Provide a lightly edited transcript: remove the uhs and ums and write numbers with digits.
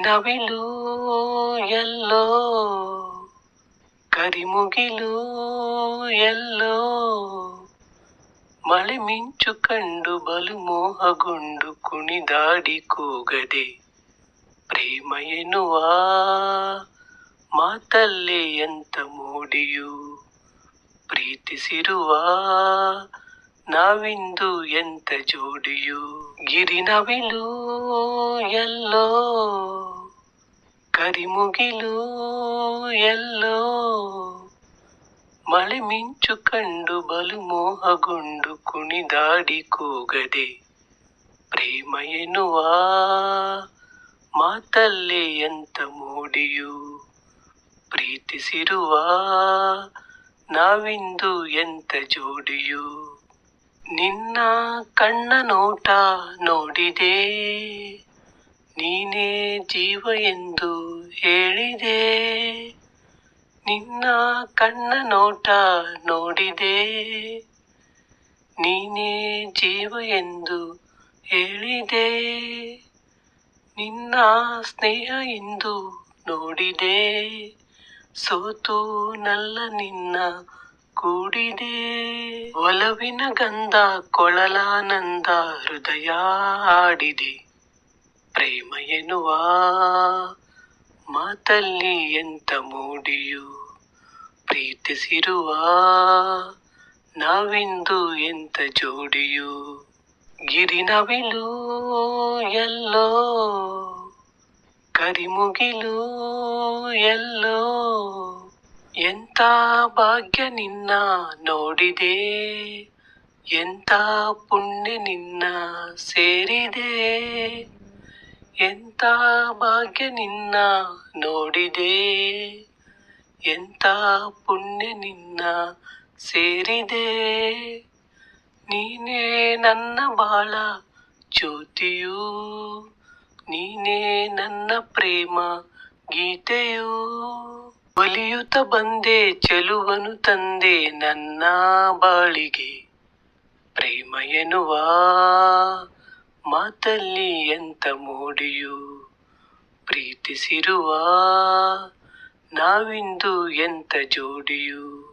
ಗಿರಿನವಿಲು ಎಲ್ಲೋ ಕರಿಮುಗಿಲು ಎಲ್ಲೋ ಮಳೆ ಮಿಂಚು ಕಂಡು ಬಲು ಮೋಹಗೊಂಡು ಕುಣಿದಾಡಿ ಕೂಗದೆ ಪ್ರೇಮ ಎನ್ನುವ ಮಾತಲ್ಲೇ ಎಂತ ಮೋಡಿಯು ಪ್ರೀತಿಸಿರುವ ನಾವಿಂದು ಎಂತ ಜೋಡಿಯು. ಗಿರಿನವಿಲು ಎಲ್ಲೋ ಕರಿಮುಗಿಲು ಎಲ್ಲೋ ಮಳೆ ಮಿಂಚು ಕಂಡು ಬಲು ಮೋಹಗೊಂಡು ಕುಣಿದಾಡಿ ಕೂಗದೆ ಪ್ರೇಮ ಎನ್ನುವ ಮಾತಲ್ಲೇ ಎಂತ ಮೋಡಿಯು ಪ್ರೀತಿಸಿರುವ ನಾವಿಂದು ಎಂತ ಜೋಡಿಯು. ನಿನ್ನ ಕಣ್ಣ ನೋಟ ನೋಡಿದೆ ನೀನೇ ಜೀವ ಎಂದು ಹೇಳಿದೆ. ನಿನ್ನ ಕಣ್ಣ ನೋಟ ನೋಡಿದೆ ನೀನೇ ಜೀವ ಎಂದು ಹೇಳಿದೆ. ನಿನ್ನ ಸ್ನೇಹ ಎಂದು ನೋಡಿದೆ ಸೋತು ನಲ್ಲ ನಿನ್ನ ಕೂಡಿದೆ. ಒಲವಿನ ಗಂಧ ಕೊಳಲಾನಂದ ಹೃದಯ ಹಾಡಿದೆ ಪ್ರೇಮ ಎನ್ನುವ ಮಾತಲ್ಲಿ ಎಂತ ಮೋಡಿಯು ಪ್ರೀತಿಸಿರುವ ನಾವಿಂದು ಎಂತ ಜೋಡಿಯು. ಗಿರಿನವಿಲು ಎಲ್ಲೋ ಕರಿಮುಗಿಲು ಎಲ್ಲೋ ಎಂತ ಭಾಗ್ಯ ನಿನ್ನ ನೋಡಿದೆ ಎಂತ ಪುಣ್ಯ ನಿನ್ನ ಸೇರಿದೆ. ಎಂತ ಭಾಗ್ಯ ನಿನ್ನ ನೋಡಿದೆ ಎಂತ ಪುಣ್ಯ ನಿನ್ನ ಸೇರಿದೆ. ನೀನೇ ನನ್ನ ಬಾಳ ಜ್ಯೋತಿಯು ನೀನೇ ನನ್ನ ಪ್ರೇಮ ಗೀತೆಯು. ಒಲಿಯುತ್ತ ಬಂದೆ ಚೆಲುವನು ತಂದೆ ನನ್ನ ಬಾಳಿಗೆ ಪ್ರೇಮ ಎನ್ನುವ ಮಾತಲ್ಲಿ ಎಂತ ಮೋಡಿಯು ಪ್ರೀತಿಸಿರುವ ನಾವಿಂದು ಎಂತ ಜೋಡಿಯು.